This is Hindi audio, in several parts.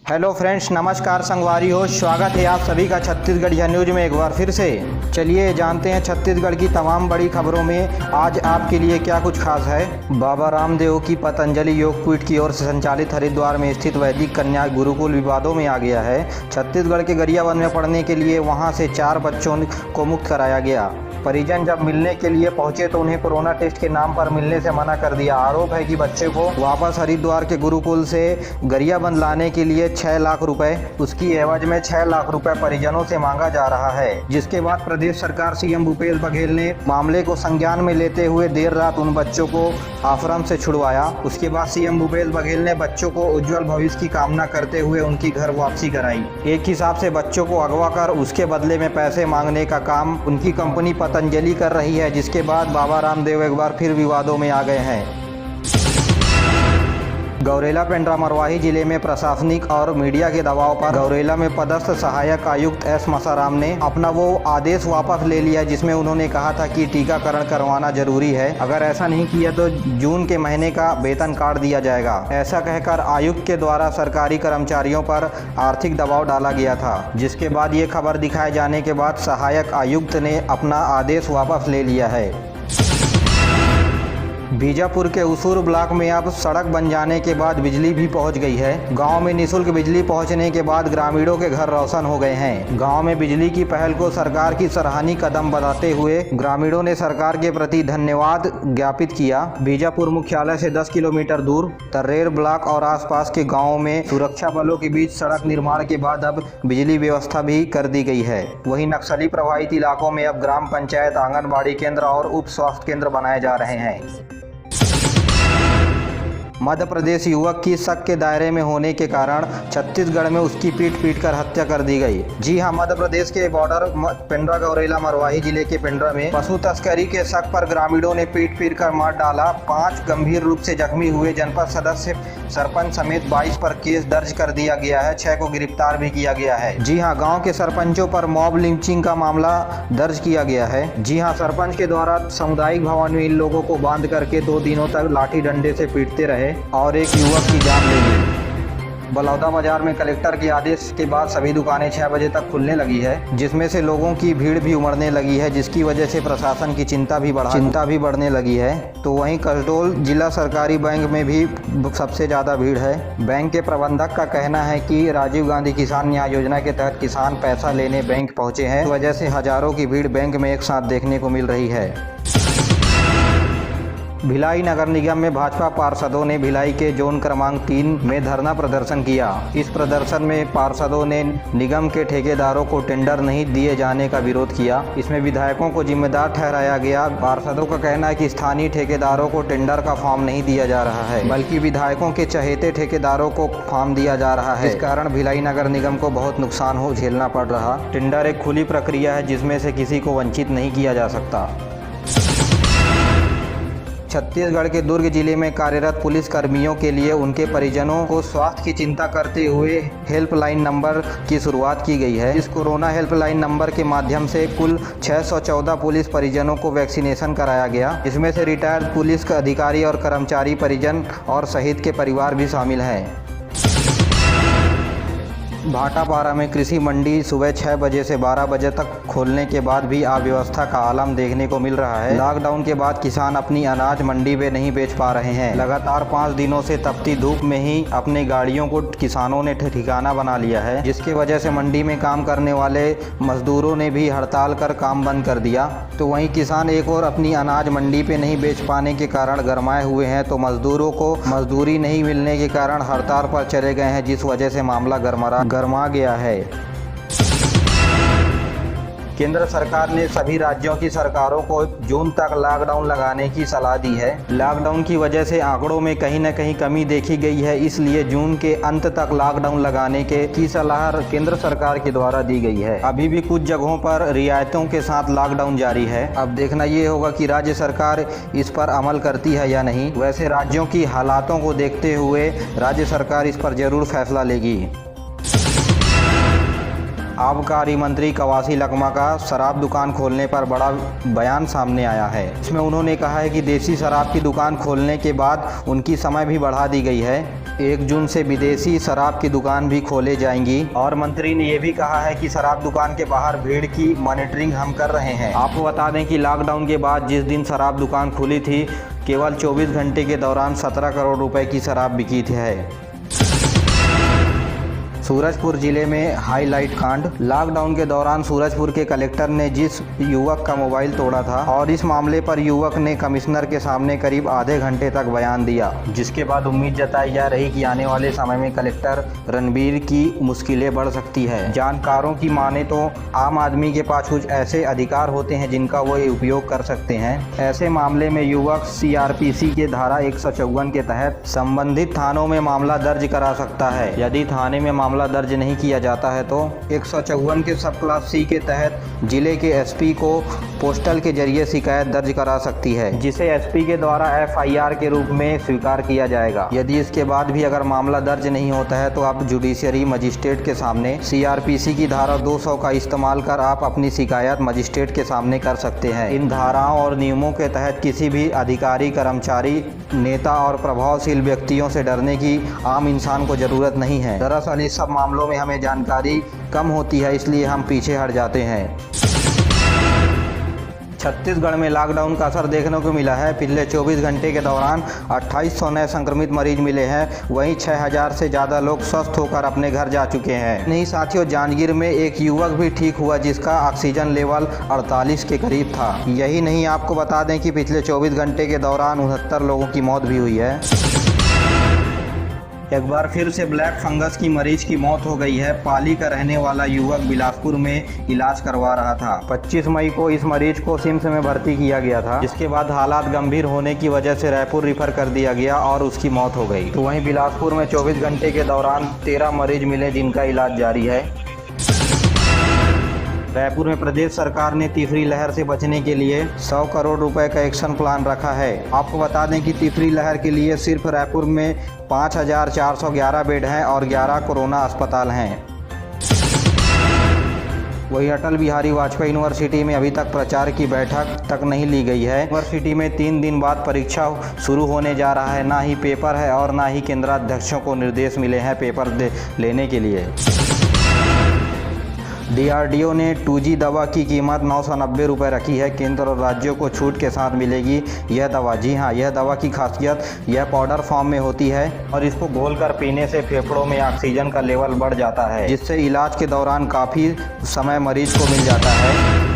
हेलो फ्रेंड्स, नमस्कार संगवारी हो। स्वागत है आप सभी का छत्तीसगढ़ न्यूज में एक बार फिर से। चलिए जानते हैं छत्तीसगढ़ की तमाम बड़ी खबरों में आज आपके लिए क्या कुछ खास है। बाबा रामदेव की पतंजलि योगपीठ की ओर से संचालित हरिद्वार में स्थित वैदिक कन्या गुरुकुल विवादों में आ गया है। छत्तीसगढ़ के गरियाबंद में पढ़ने के लिए वहां से 4 बच्चों को मुक्त कराया गया। परिजन जब मिलने के लिए पहुंचे तो उन्हें कोरोना टेस्ट के नाम पर मिलने से मना कर दिया। आरोप है कि बच्चे को वापस हरिद्वार के गुरुकुल से गरियाबंद लाने के लिए 6 लाख रुपए, उसकी एवज में 6 लाख रुपए परिजनों से मांगा जा रहा है। जिसके बाद प्रदेश सरकार सीएम भूपेश बघेल ने मामले को संज्ञान में लेते हुए देर रात उन बच्चों को आश्रम से छुड़वाया। उसके बाद सीएम भूपेश बघेल ने बच्चों को उज्जवल भविष्य की कामना करते हुए उनकी घर वापसी कराई। एक हिसाब से बच्चों को अगवा कर उसके बदले में पैसे मांगने का काम उनकी कंपनी पतंजलि कर रही है। जिसके बाद बाबा रामदेव एक बार फिर विवादों में आ गए हैं। गौरेला पेंड्रा मरवाही जिले में प्रशासनिक और मीडिया के दबाव पर गौरेला में पदस्थ सहायक आयुक्त एस मसाराम ने अपना वो आदेश वापस ले लिया जिसमें उन्होंने कहा था कि टीकाकरण करवाना जरूरी है। अगर ऐसा नहीं किया तो जून के महीने का वेतन काट दिया जाएगा। ऐसा कहकर आयुक्त के द्वारा सरकारी कर्मचारियों पर आर्थिक दबाव डाला गया था। जिसके बाद ये खबर दिखाए जाने के बाद सहायक आयुक्त ने अपना आदेश वापस ले लिया है। बीजापुर के उसूर ब्लॉक में अब सड़क बन जाने के बाद बिजली भी पहुंच गई है। गांव में निःशुल्क बिजली पहुंचने के बाद ग्रामीणों के घर रोशन हो गए हैं। गांव में बिजली की पहल को सरकार की सराहनीय कदम बताते हुए ग्रामीणों ने सरकार के प्रति धन्यवाद ज्ञापित किया। बीजापुर मुख्यालय से 10 किलोमीटर दूर तर्रेर ब्लॉक और आसपास के गाँवों में सुरक्षा बलों के बीच सड़क निर्माण के बाद अब बिजली व्यवस्था भी कर दी गई है। वहीं नक्सली प्रभावित इलाकों में अब ग्राम पंचायत, आंगनबाड़ी केंद्र और उप स्वास्थ्य केंद्र बनाए जा रहे हैं। मध्य प्रदेश युवक की शक के दायरे में होने के कारण छत्तीसगढ़ में उसकी पीट कर हत्या कर दी गई। जी हां, मध्य प्रदेश के बॉर्डर पेंड्रा गौरेला मरवाही जिले के पेंड्रा में पशु तस्करी के शक पर ग्रामीणों ने पीट कर मार डाला। 5 गंभीर रूप से जख्मी हुए। जनपद सदस्य सरपंच समेत 22 पर केस दर्ज कर दिया गया है। 6 को गिरफ्तार भी किया गया है। जी हाँ, गाँव के सरपंचों पर मॉब लिंचिंग का मामला दर्ज किया गया है। जी हाँ, सरपंच के द्वारा सामुदायिक भवन में इन लोगों को बांध करके 2 दिनों तक लाठी डंडे से पीटते रहे और एक युवक की जान ले ली। बलौदा बाजार में कलेक्टर के आदेश के बाद सभी दुकानें 6 बजे तक खुलने लगी है, जिसमें से लोगों की भीड़ भी उमड़ने लगी है, जिसकी वजह से प्रशासन की चिंता भी बढ़ने लगी है। तो वहीं कसडोल जिला सरकारी बैंक में भी सबसे ज़्यादा भीड़ है। बैंक के प्रबंधक का कहना है कि राजीव गांधी किसान न्याय योजना के तहत किसान पैसा लेने बैंक पहुंचे हैं। इस वजह से हजारों की भीड़ बैंक में एक साथ देखने को मिल रही है। भिलाई नगर निगम में भाजपा पार्षदों ने भिलाई के जोन क्रमांक 3 में धरना प्रदर्शन किया। इस प्रदर्शन में पार्षदों ने निगम के ठेकेदारों को टेंडर नहीं दिए जाने का विरोध किया। इसमें विधायकों को जिम्मेदार ठहराया गया। पार्षदों का कहना है कि स्थानीय ठेकेदारों को टेंडर का फॉर्म नहीं दिया जा रहा है, बल्कि विधायकों के चहेते ठेकेदारों को फॉर्म दिया जा रहा है। इस कारण भिलाई नगर निगम को बहुत नुकसान झेलना पड़ रहा। टेंडर एक खुली प्रक्रिया है जिसमें से किसी को वंचित नहीं किया जा सकता। छत्तीसगढ़ के दुर्ग जिले में कार्यरत पुलिस कर्मियों के लिए उनके परिजनों को स्वास्थ्य की चिंता करते हुए हेल्पलाइन नंबर की शुरुआत की गई है। इस कोरोना हेल्पलाइन नंबर के माध्यम से कुल 614 पुलिस परिजनों को वैक्सीनेशन कराया गया। इसमें से रिटायर्ड पुलिस के अधिकारी और कर्मचारी, परिजन और शहीद के परिवार भी शामिल हैं। भाटापारा में कृषि मंडी सुबह 6 बजे से 12 बजे तक खोलने के बाद भी अव्यवस्था का आलम देखने को मिल रहा है। लॉकडाउन के बाद किसान अपनी अनाज मंडी में नहीं बेच पा रहे हैं। लगातार 5 दिनों से तपती धूप में ही अपनी गाड़ियों को किसानों ने ठिकाना बना लिया है, जिसकी वजह से मंडी में काम करने वाले मजदूरों ने भी हड़ताल कर काम बंद कर दिया। तो वहीं किसान एक और अपनी अनाज मंडी पे नहीं बेच पाने के कारण गरमाए हुए हैं, तो मजदूरों को मजदूरी नहीं मिलने के कारण हड़ताल पर चले गए हैं, जिस वजह से मामला गरमा गया है। केंद्र सरकार ने सभी राज्यों की सरकारों को जून तक लॉकडाउन लगाने की सलाह दी है। लॉकडाउन की वजह से आंकड़ों में कहीं न कहीं कमी देखी गई है, इसलिए जून के अंत तक लॉकडाउन लगाने की सलाह केंद्र सरकार के द्वारा दी गई है। अभी भी कुछ जगहों पर रियायतों के साथ लॉकडाउन जारी है। अब देखना ये होगा कि राज्य सरकार इस पर अमल करती है या नहीं। वैसे राज्यों की हालातों को देखते हुए राज्य सरकार इस पर जरूर फैसला लेगी। आबकारी मंत्री कवासी लखमा का शराब दुकान खोलने पर बड़ा बयान सामने आया है। इसमें उन्होंने कहा है कि देसी शराब की दुकान खोलने के बाद उनकी समय भी बढ़ा दी गई है। 1 जून से विदेशी शराब की दुकान भी खोले जाएंगी और मंत्री ने ये भी कहा है कि शराब दुकान के बाहर भीड़ की मॉनिटरिंग हम कर रहे हैं। आपको बता दें कि लॉकडाउन के बाद जिस दिन शराब दुकान खुली थी, केवल 24 घंटे के दौरान 17 करोड़ रुपए की शराब बिकी है। सूरजपुर जिले में हाईलाइट कांड। लॉकडाउन के दौरान सूरजपुर के कलेक्टर ने जिस युवक का मोबाइल तोड़ा था और इस मामले पर युवक ने कमिश्नर के सामने करीब आधे घंटे तक बयान दिया, जिसके बाद उम्मीद जताई जा रही कि आने वाले समय में कलेक्टर रणबीर की मुश्किलें बढ़ सकती है। जानकारों की माने तो आम आदमी के पास कुछ ऐसे अधिकार होते हैं जिनका वो उपयोग कर सकते हैं। ऐसे मामले में युवक CRPC के धारा 154 के तहत संबंधित थानों में मामला दर्ज करा सकता है। यदि थाने में मामला दर्ज नहीं किया जाता है तो 154 के सब क्लास C के तहत जिले के SP को पोस्टल के जरिए शिकायत दर्ज करा सकती है, जिसे SP के द्वारा FIR के रूप में स्वीकार किया जाएगा। यदि इसके बाद भी अगर मामला दर्ज नहीं होता है तो आप जुडिशियरी मजिस्ट्रेट के सामने CRPC की धारा 200 का इस्तेमाल कर आप अपनी शिकायत मजिस्ट्रेट के सामने कर सकते हैं। इन धाराओं और नियमों के तहत किसी भी अधिकारी, कर्मचारी, नेता और प्रभावशील व्यक्तियों से डरने की आम इंसान को जरूरत नहीं है। दरअसल इस सब मामलों में हमें जानकारी कम होती है, इसलिए हम पीछे हट जाते हैं। छत्तीसगढ़ में लॉकडाउन का असर देखने को मिला है। पिछले 24 घंटे के दौरान 2800 नए संक्रमित मरीज मिले हैं। वहीं 6000 से ज़्यादा लोग स्वस्थ होकर अपने घर जा चुके हैं। नहीं साथियों, जांजगीर में एक युवक भी ठीक हुआ जिसका ऑक्सीजन लेवल 48 के करीब था। यही नहीं, आपको बता दें कि पिछले 24 घंटे के दौरान 69 लोगों की मौत भी हुई है। एक बार फिर से ब्लैक फंगस की मरीज की मौत हो गई है। पाली का रहने वाला युवक बिलासपुर में इलाज करवा रहा था। 25 मई को इस मरीज को सिम्स में भर्ती किया गया था, जिसके बाद हालात गंभीर होने की वजह से रायपुर रिफर कर दिया गया और उसकी मौत हो गई। तो वहीं बिलासपुर में 24 घंटे के दौरान 13 मरीज मिले जिनका इलाज जारी है। रायपुर में प्रदेश सरकार ने तीसरी लहर से बचने के लिए 100 करोड़ रुपए का एक्शन प्लान रखा है। आपको बता दें कि तीसरी लहर के लिए सिर्फ रायपुर में 5411 बेड हैं और 11 कोरोना अस्पताल हैं। वही अटल बिहारी वाजपेयी यूनिवर्सिटी में अभी तक प्रचार की बैठक तक नहीं ली गई है। यूनिवर्सिटी में 3 दिन बाद परीक्षा शुरू होने जा रहा है। ना ही पेपर है और ना ही केंद्राध्यक्षों को निर्देश मिले हैं पेपर लेने के लिए। DRDO ने 2G दवा की कीमत 990 रुपये रखी है। केंद्र और राज्यों को छूट के साथ मिलेगी यह दवा। जी हाँ, यह दवा की खासियत यह पाउडर फॉर्म में होती है और इसको घोलकर पीने से फेफड़ों में ऑक्सीजन का लेवल बढ़ जाता है, जिससे इलाज के दौरान काफ़ी समय मरीज को मिल जाता है।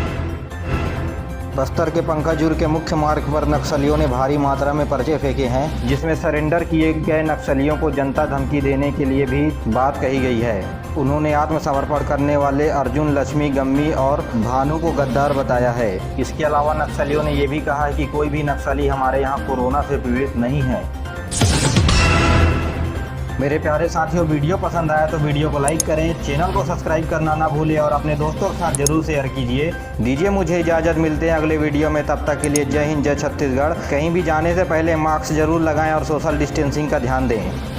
बस्तर के पंकाजुर के मुख्य मार्ग पर नक्सलियों ने भारी मात्रा में पर्चे फेंके हैं, जिसमें सरेंडर किए गए नक्सलियों को जनता धमकी देने के लिए भी बात कही गई है। उन्होंने आत्मसमर्पण करने वाले अर्जुन, लक्ष्मी, गम्मी और भानु को गद्दार बताया है। इसके अलावा नक्सलियों ने यह भी कहा है कि कोई भी नक्सली हमारे यहाँ कोरोना से पीड़ित नहीं है। मेरे प्यारे साथियों, वीडियो पसंद आया तो वीडियो को लाइक करें, चैनल को सब्सक्राइब करना ना भूलें और अपने दोस्तों के साथ जरूर शेयर कीजिए। दीजिए मुझे इजाज़त, मिलते हैं अगले वीडियो में। तब तक के लिए जय हिंद, जय छत्तीसगढ़। कहीं भी जाने से पहले मास्क जरूर लगाएं और सोशल डिस्टेंसिंग का ध्यान दें।